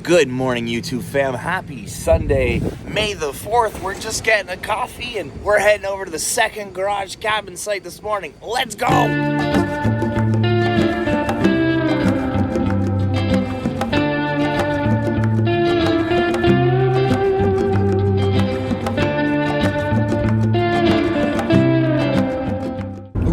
Good morning, YouTube fam. Happy Sunday, May the 4th. We're just getting a coffee and we're heading over to the second garage cabin site this morning. Let's go!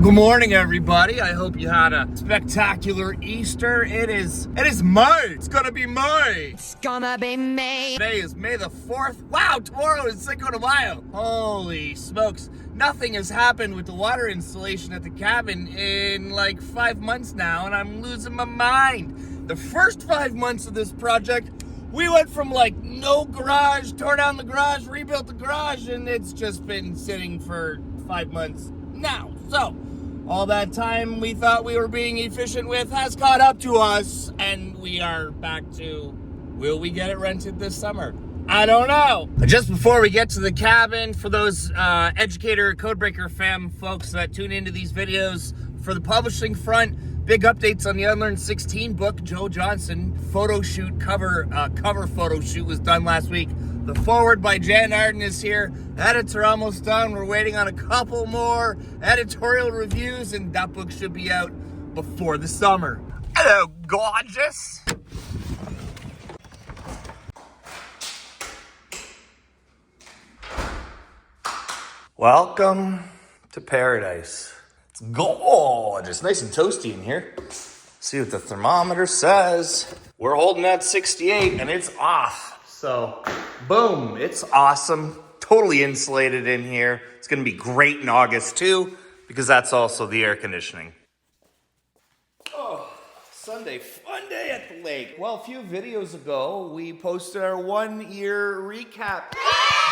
Good morning, everybody. I hope you had a spectacular Easter. It is May. It's gonna be May. It's gonna be May. Today is May the 4th. Wow, tomorrow is Cinco de Mayo. Holy smokes. Nothing has happened with the water installation at the cabin in like 5 months now, and I'm losing my mind. The first 5 months of this project, we went from like no garage, tore down the garage, rebuilt the garage, and it's just been sitting for 5 months now. So, all that time we thought we were being efficient with has caught up to us, and we are back to, will we get it rented this summer? I don't know. Just before we get to the cabin, for those educator, codebreaker fam folks that tune into these videos, for the publishing front, big updates on the Unlearned 16 book. Joe Johnson photo shoot, cover photo shoot was done last week. The forward by Jan Arden is here. Edits are almost done. We're waiting on a couple more editorial reviews, and that book should be out before the summer. Hello, gorgeous. Welcome to paradise. It's gorgeous. Nice and toasty in here. See what the thermometer says. We're holding at 68 and it's off. So, boom, it's awesome. Totally insulated in here. It's gonna be great in August too, because that's also the air conditioning. Oh, Sunday, fun day at the lake. Well, a few videos ago, we posted our 1 year recap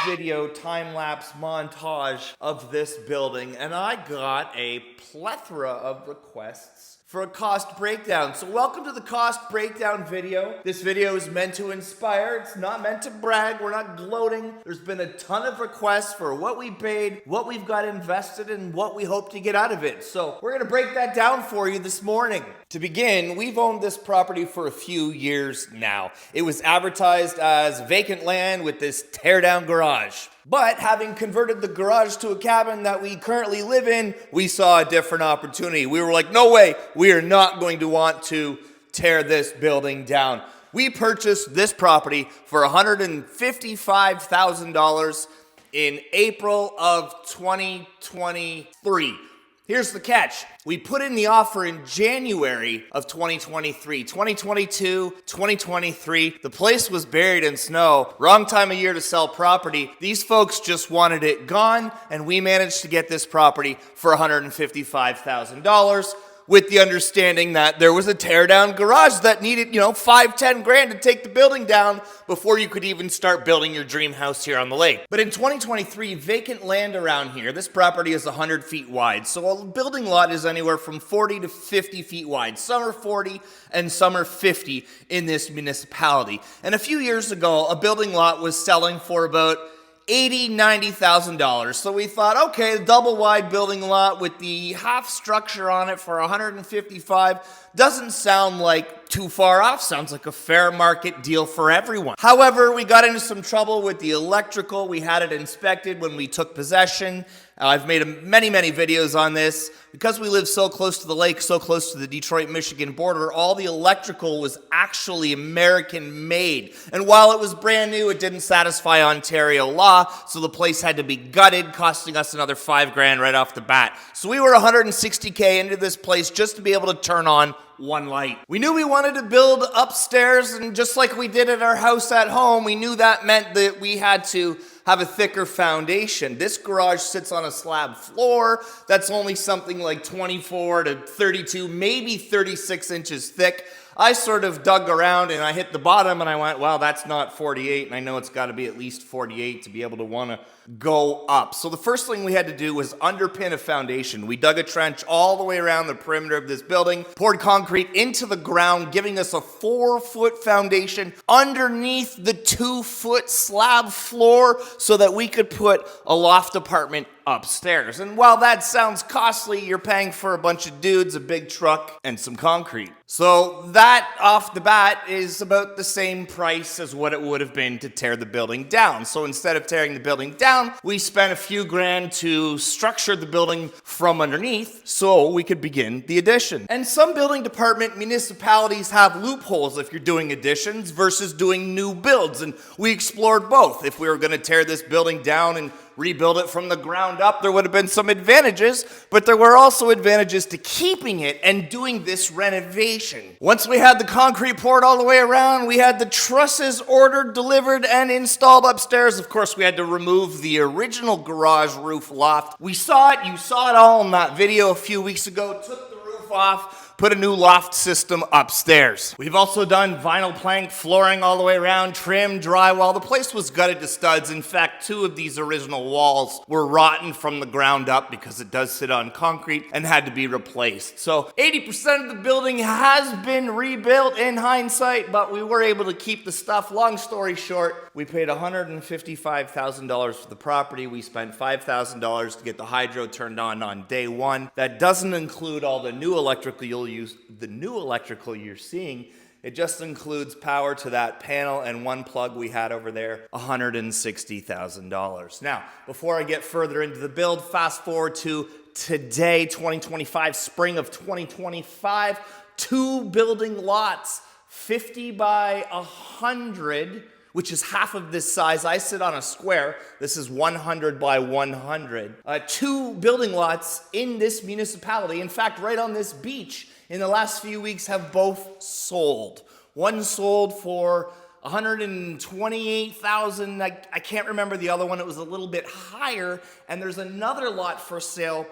video time-lapse montage of this building, and I got a plethora of requests for a cost breakdown. So welcome to the cost breakdown video. This video is meant to inspire. It's not meant to brag. We're not gloating. There's been a ton of requests for what we paid, what we've got invested, and what we hope to get out of it. So we're gonna break that down for you this morning. To begin, we've owned this property for a few years now. It was advertised as vacant land with this tear-down garage. But having converted the garage to a cabin that we currently live in, we saw a different opportunity. We were like, no way, we are not going to want to tear this building down. We purchased this property for $155,000 in April of 2023. Here's the catch. We put in the offer in January of 2023. 2022, 2023. The place was buried in snow. Wrong time of year to sell property. These folks just wanted it gone, and we managed to get this property for $155,000 with the understanding that there was a tear-down garage that needed, $5-10 grand to take the building down before you could even start building your dream house here on the lake. But in 2023, vacant land around here, this property is 100 feet wide. So a building lot is anywhere from 40 to 50 feet wide. Some are 40 and some are 50 in this municipality. And a few years ago, a building lot was selling for about $80,000-$90,000. So we thought, okay, the double wide building lot with the half structure on it for $155 doesn't sound like too far off. Sounds like a fair market deal for everyone. However, we got into some trouble with the electrical. We had it inspected when we took possession. I've made many videos on this. Because we live so close to the lake, so close to the Detroit-Michigan border, all the electrical was actually American-made. And while it was brand new, it didn't satisfy Ontario law, so the place had to be gutted, costing us another $5 grand right off the bat. So we were $160K into this place just to be able to turn on one light. We knew we wanted to build upstairs, and just like we did at our house at home, we knew that meant that we had to have a thicker foundation. This garage sits on a slab floor that's only something like 24 to 32, maybe 36 inches thick. I sort of dug around and I hit the bottom and I went, well, that's not 48, and I know it's got to be at least 48 to be able to want to go up. So the first thing we had to do was underpin a foundation. We dug a trench all the way around the perimeter of this building, poured concrete into the ground, giving us a 4-foot foundation underneath the 2-foot slab floor so that we could put a loft apartment upstairs. And while that sounds costly, you're paying for a bunch of dudes, a big truck, and some concrete. So that off the bat is about the same price as what it would have been to tear the building down. So instead of tearing the building down, we spent a few grand to structure the building from underneath so we could begin the addition. And some building department municipalities have loopholes if you're doing additions versus doing new builds. And we explored both. If we were going to tear this building down and rebuild it from the ground up, there would have been some advantages, but there were also advantages to keeping it and doing this renovation. Once we had the concrete poured all the way around, we had the trusses ordered, delivered, and installed upstairs. Of course, we had to remove the original garage roof loft. We saw it, you saw it all in that video a few weeks ago, took the roof off, put a new loft system upstairs. We've also done vinyl plank flooring all the way around, trim, drywall. The place was gutted to studs. In fact, 2 of these original walls were rotten from the ground up because it does sit on concrete and had to be replaced. So 80% of the building has been rebuilt in hindsight, but we were able to keep the stuff. Long story short, we paid $155,000 for the property. We spent $5,000 to get the hydro turned on day one. That doesn't include all the new electrical you're seeing. It just includes power to that panel and one plug we had over there, $160,000. Now, before I get further into the build, fast forward to today, 2025, spring of 2025, 2 building lots, 50 by 100, which is half of this size. I sit on a square. This is 100 by 100. 2 building lots in this municipality. In fact, right on this beach in the last few weeks have both sold. One sold for $128,000. I can't remember the other one. It was a little bit higher. And there's another lot for sale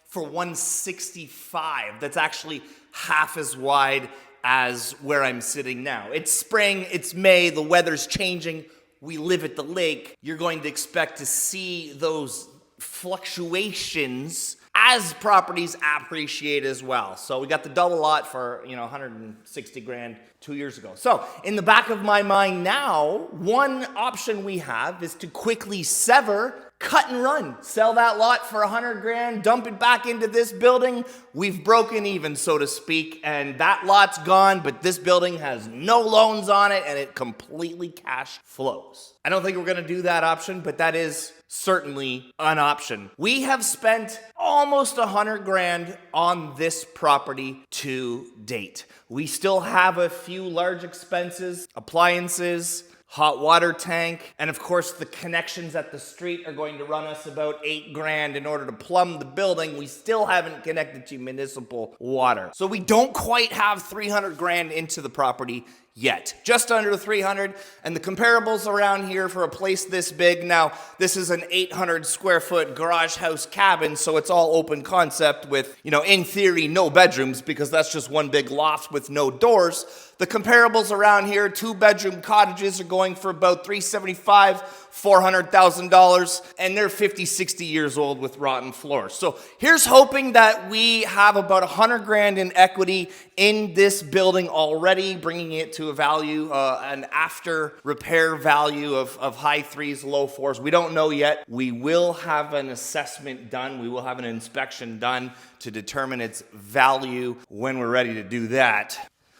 for $165,000. That's actually half as wide as where I'm sitting now. It's spring, it's May, the weather's changing. We live at the lake. You're going to expect to see those fluctuations as properties appreciate as well. So we got the double lot for, $160,000 2 years ago. So in the back of my mind now, one option we have is to quickly sever, cut and run, sell that lot for $100,000, dump it back into this building. We've broken even, so to speak, and that lot's gone, but this building has no loans on it and it completely cash flows. I don't think we're gonna do that option, but that is certainly an option. We have spent almost $100,000 on this property to date. We still have a few large expenses, appliances, hot water tank, and of course the connections at the street are going to run us about $8,000 in order to plumb the building. We still haven't connected to municipal water. So we don't quite have $300,000 into the property yet. Just under 300, and the comparables around here for a place this big. Now, this is an 800 square foot garage house cabin, so it's all open concept with, in theory, no bedrooms because that's just one big loft with no doors. The comparables around here, 2-bedroom cottages are going for about $375,000, $400,000, and they're 50, 60 years old with rotten floors. So here's hoping that we have about $100,000 in equity in this building already, bringing it to a value, an after repair value of high 3s, low 4s. We don't know yet. We will have an assessment done. We will have an inspection done to determine its value when we're ready to do that.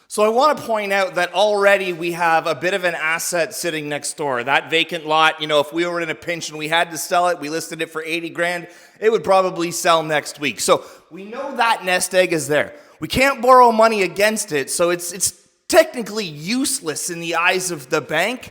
So I want to point out that already we have a bit of an asset sitting next door. That vacant lot, if we were in a pinch and we had to sell it, we listed it for $80,000, it would probably sell next week. So we know that nest egg is there. We can't borrow money against it, so it's technically useless in the eyes of the bank,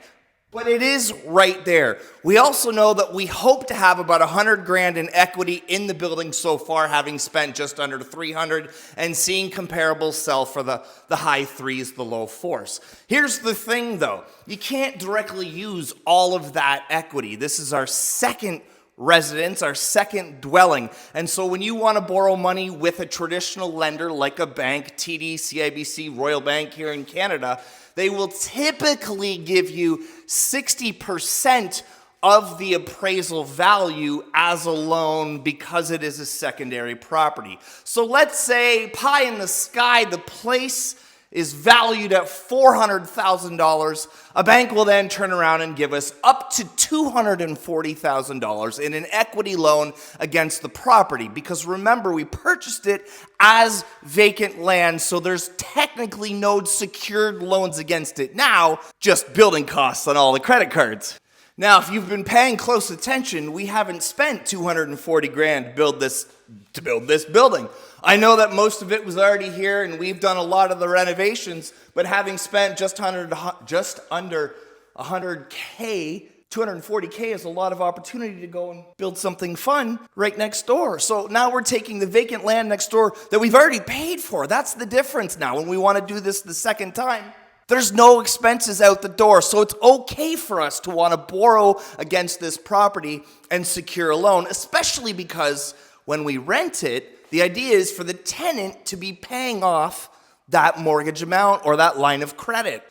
but it is right there. We also know that we hope to have about $100,000 in equity in the building so far, having spent just under $300 and seeing comparables sell for the high 3s, the low 4s. Here's the thing though, you can't directly use all of that equity. This is our second residence, our second dwelling. And so when you want to borrow money with a traditional lender like a bank, TD, CIBC, Royal Bank here in Canada, they will typically give you 60% of the appraisal value as a loan because it is a secondary property. So let's say pie in the sky, the place is valued at $400,000, a bank will then turn around and give us up to $240,000 in an equity loan against the property. Because remember, we purchased it as vacant land, so there's technically no secured loans against it now, just building costs on all the credit cards. Now, if you've been paying close attention, we haven't spent $240,000 to build this building. I know that most of it was already here, and we've done a lot of the renovations, but having spent just under $100K, $240K is a lot of opportunity to go and build something fun right next door. So now we're taking the vacant land next door that we've already paid for. That's the difference now when we want to do this the second time. There's no expenses out the door, so it's okay for us to want to borrow against this property and secure a loan, especially because when we rent it, the idea is for the tenant to be paying off that mortgage amount or that line of credit.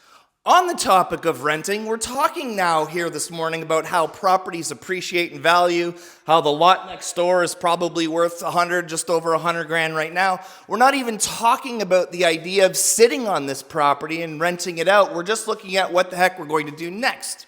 On the topic of renting, we're talking now here this morning about how properties appreciate in value, how the lot next door is probably worth just over $100,000 right now. We're not even talking about the idea of sitting on this property and renting it out. We're just looking at what the heck we're going to do next.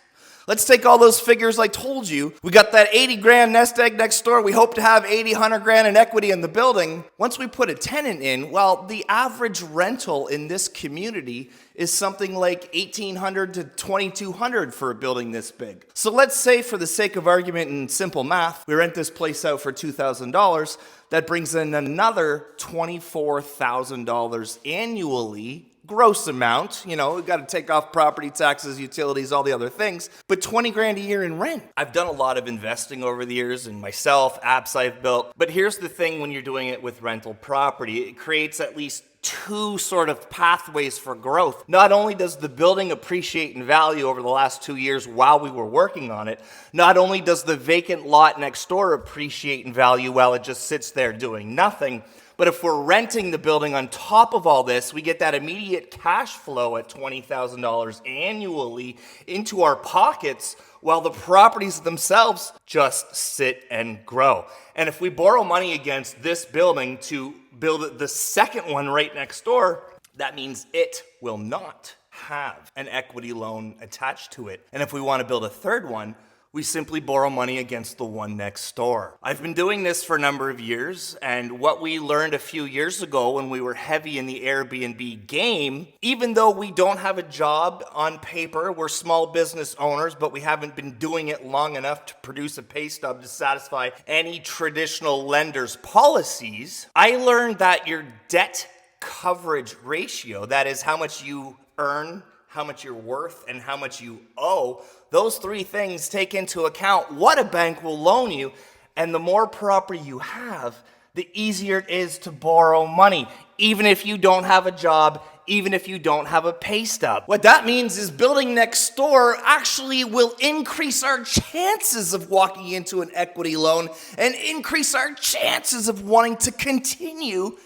Let's take all those figures I told you. We got that $80,000 nest egg next door. We hope to have $100,000 in equity in the building. Once we put a tenant in, well, the average rental in this community is something like $1,800 to $2,200 for a building this big. So let's say, for the sake of argument and simple math, we rent this place out for $2,000. That brings in another $24,000 annually. Gross amount, we've got to take off property taxes, utilities, all the other things, but $20,000 a year in rent. I've done a lot of investing over the years in myself, apps I've built, but here's the thing when you're doing it with rental property, it creates at least two sort of pathways for growth. Not only does the building appreciate in value over the last 2 years while we were working on it, not only does the vacant lot next door appreciate in value while it just sits there doing nothing, but if we're renting the building on top of all this, we get that immediate cash flow at $20,000 annually into our pockets while the properties themselves just sit and grow. And if we borrow money against this building to build the second one right next door, that means it will not have an equity loan attached to it. And if we want to build a third one, we simply borrow money against the one next door. I've been doing this for a number of years, and what we learned a few years ago when we were heavy in the Airbnb game, even though we don't have a job on paper, we're small business owners, but we haven't been doing it long enough to produce a pay stub to satisfy any traditional lender's policies, I learned that your debt coverage ratio, that is how much you earn, how much you're worth, and how much you owe, those three things take into account what a bank will loan you, and the more property you have, the easier it is to borrow money, even if you don't have a job, even if you don't have a pay stub. What that means is building next door actually will increase our chances of walking into an equity loan and increase our chances of wanting to continue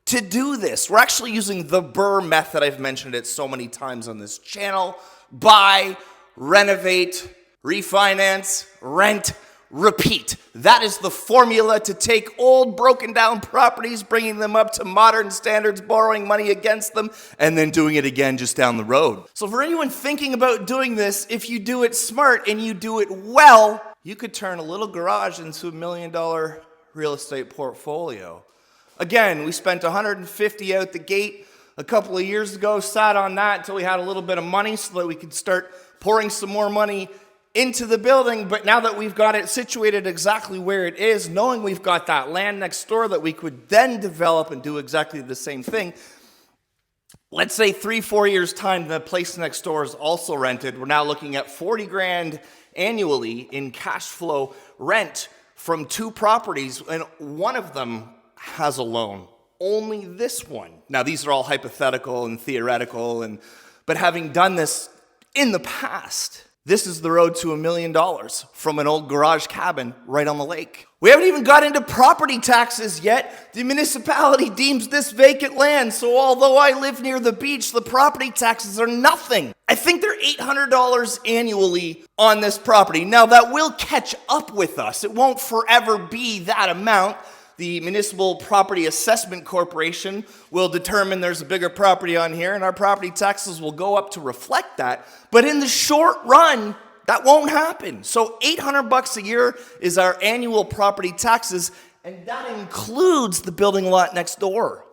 to do this. We're actually using the BRRRR method. I've mentioned it so many times on this channel. Buy, renovate, refinance, rent, repeat. That is the formula to take old, broken down properties, bringing them up to modern standards, borrowing money against them, and then doing it again just down the road. So for anyone thinking about doing this, if you do it smart and you do it well, you could turn a little garage into $1 million real estate portfolio. Again, we spent $150 out the gate a couple of years ago, sat on that until we had a little bit of money so that we could start pouring some more money into the building. But now that we've got it situated exactly where it is, knowing we've got that land next door that we could then develop and do exactly the same thing, let's say 3-4 years time, the place next door is also rented. We're now looking at $40,000 annually in cash flow rent from 2 properties, and one of them has a loan. Only this one. Now, these are all hypothetical and theoretical, but having done this in the past, this is the road to $1 million from an old garage cabin right on the lake. We haven't even got into property taxes yet. The municipality deems this vacant land, so although I live near the beach, the property taxes are nothing. I think they're $800 annually on this property. Now, that will catch up with us. It won't forever be that amount. The Municipal Property Assessment Corporation will determine there's a bigger property on here, and our property taxes will go up to reflect that. But in the short run, that won't happen. So $800 a year is our annual property taxes, and that includes the building lot next door.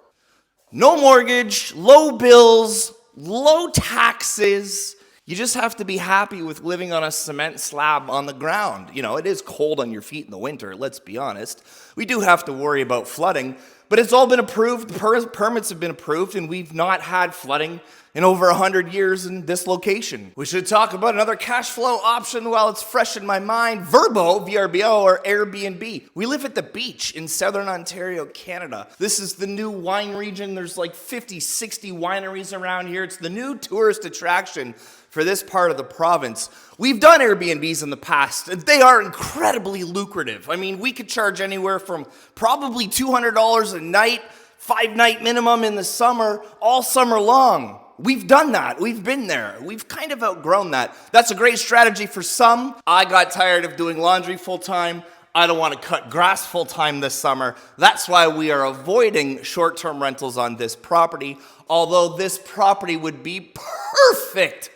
No mortgage, low bills, low taxes. You just have to be happy with living on a cement slab on the ground. You know, it is cold on your feet in the winter, let's be honest. We do have to worry about flooding, but it's all been approved. The permits have been approved, and we've not had flooding in over 100 years in this location. We should talk about another cash flow option while it's fresh in my mind. VRBO, or Airbnb. We live at the beach in southern Ontario, Canada. This is the new wine region. There's like 50, 60 wineries around here. It's the new tourist attraction for this part of the province. We've done Airbnbs in the past. They are incredibly lucrative. I mean, we could charge anywhere from probably $200 a night, 5-night minimum in the summer, all summer long. We've done that. We've been there. We've kind of outgrown that. That's a great strategy for some. I got tired of doing laundry full time. I don't want to cut grass full time this summer. That's why we are avoiding short-term rentals on this property, although this property would be perfect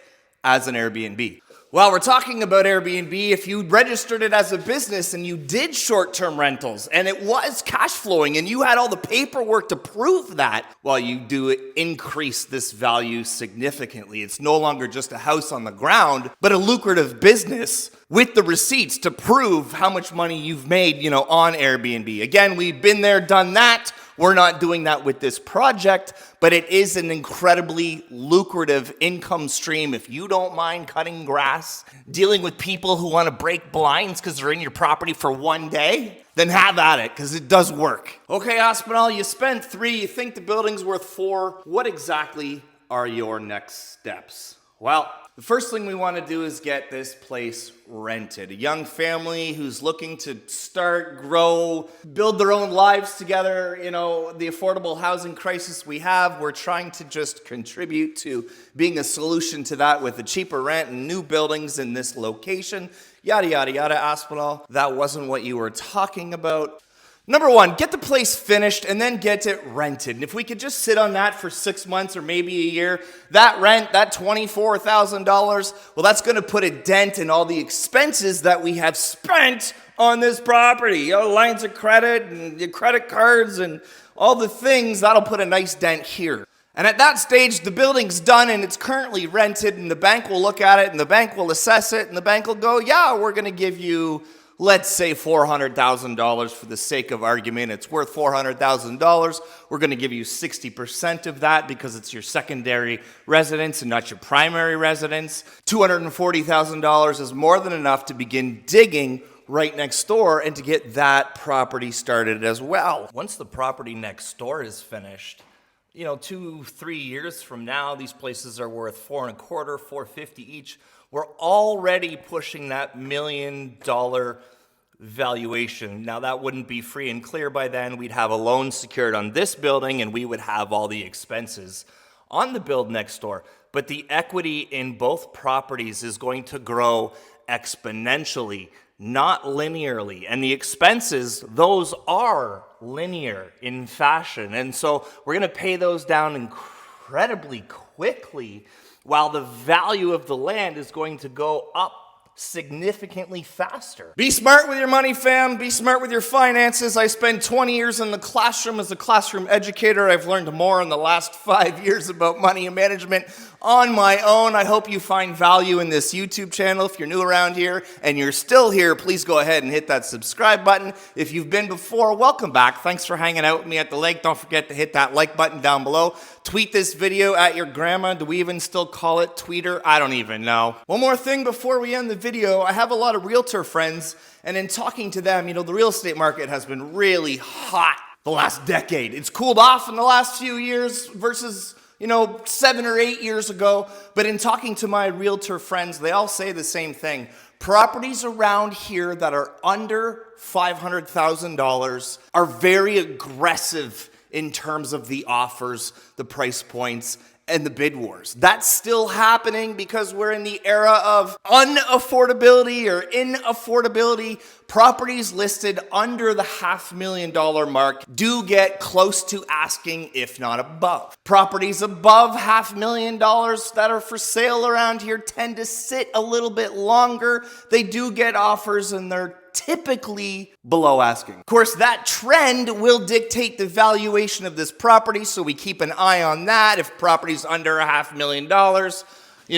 as an Airbnb. While we're talking about Airbnb, if you registered it as a business and you did short-term rentals and it was cash flowing and you had all the paperwork to prove that, well, you do increase this value significantly. It's no longer just a house on the ground, but a lucrative business with the receipts to prove how much money you've made, on Airbnb. Again, we've been there, done that. We're not doing that with this project, but it is an incredibly lucrative income stream. If you don't mind cutting grass, dealing with people who want to break blinds because they're in your property for one day, then have at it, because it does work. Okay, Aspinall, you spent 3, you think the building's worth 4. What exactly are your next steps? Well, the first thing we want to do is get this place rented. A young family who's looking to start, grow, build their own lives together. The affordable housing crisis we have, we're trying to just contribute to being a solution to that with a cheaper rent and new buildings in this location. Yada, yada, yada, Aspinall. That wasn't what you were talking about. Number 1, get the place finished and then get it rented. And if we could just sit on that for 6 months or maybe a year, that rent, that $24,000, well, that's going to put a dent in all the expenses that we have spent on this property. Lines of credit and your credit cards and all the things, that'll put a nice dent here. And at that stage, the building's done and it's currently rented, and the bank will look at it and the bank will assess it and the bank will go, yeah, we're going to give you, let's say $400,000 for the sake of argument. It's worth $400,000. We're going to give you 60% of that because it's your secondary residence and not your primary residence. $240,000 is more than enough to begin digging right next door and to get that property started as well. Once the property next door is finished, 2-3 years from now, these places are worth $4.25, $450 each. We're already pushing that $1 million valuation. Now, that wouldn't be free and clear by then. We'd have a loan secured on this building, and we would have all the expenses on the build next door. But the equity in both properties is going to grow exponentially, not linearly. And the expenses, those are linear in fashion. And so we're going to pay those down incredibly quickly, while the value of the land is going to go up significantly faster. Be smart with your money, fam. Be smart with your finances. I spent 20 years in the classroom as a classroom educator. I've learned more in the last 5 years about money and management on my own. I hope you find value in this YouTube channel. If you're new around here and you're still here, please go ahead and hit that subscribe button. If you've been before, welcome back. Thanks for hanging out with me at the lake. Don't forget to hit that like button down below. Tweet this video at your grandma. Do we even still call it Tweeter? I don't even know. One more thing before we end the video. I have a lot of realtor friends, and in talking to them, the real estate market has been really hot the last decade. It's cooled off in the last few years versus 7 or 8 years ago. But in talking to my realtor friends, they all say the same thing. Properties around here that are under $500,000 are very aggressive in terms of the offers, the price points, and the bid wars. That's still happening because we're in the era of unaffordability or inaffordability. Properties listed under the $500,000 mark do get close to asking, if not above. Properties above $500,000 that are for sale around here tend to sit a little bit longer. They do get offers and they're typically below asking. Of course, that trend will dictate the valuation of this property, so we keep an eye on that. If properties under $500,000,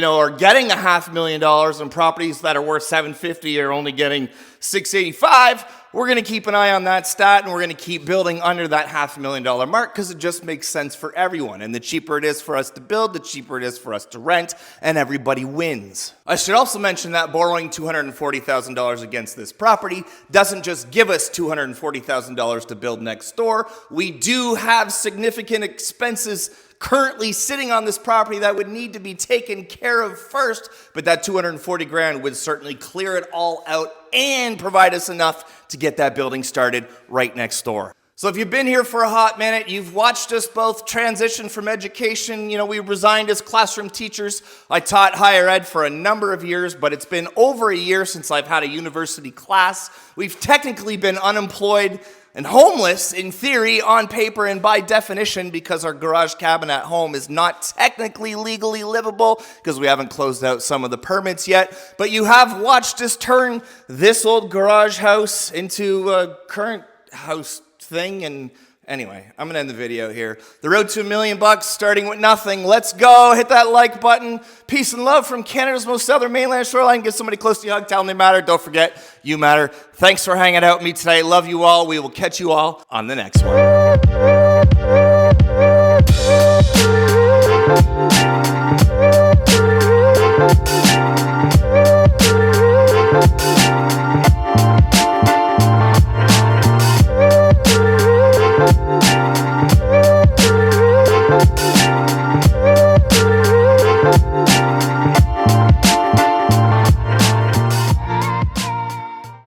are getting $500,000 and properties that are worth $750 are only getting $685, we're going to keep an eye on that stat and we're going to keep building under that $500,000 mark because it just makes sense for everyone. And the cheaper it is for us to build, the cheaper it is for us to rent, and everybody wins. I should also mention that borrowing $240,000 against this property doesn't just give us $240,000 to build next door. We do have significant expenses currently sitting on this property that would need to be taken care of first, but that 240 grand would certainly clear it all out and provide us enough to get that building started right next door. So if you've been here for a hot minute, you've watched us both transition from education. We resigned as classroom teachers. I taught higher ed for a number of years, but it's been over a year since I've had a university class. We've technically been unemployed and homeless in theory, on paper, and by definition, because our garage cabin at home is not technically legally livable because we haven't closed out some of the permits yet. But you have watched us turn this old garage house into a current house thing. And anyway, I'm going to end the video here. The road to $1 million, starting with nothing. Let's go. Hit that like button. Peace and love from Canada's most southern mainland shoreline. Give somebody close to you a hug. Tell them they matter. Don't forget, you matter. Thanks for hanging out with me today. Love you all. We will catch you all on the next one.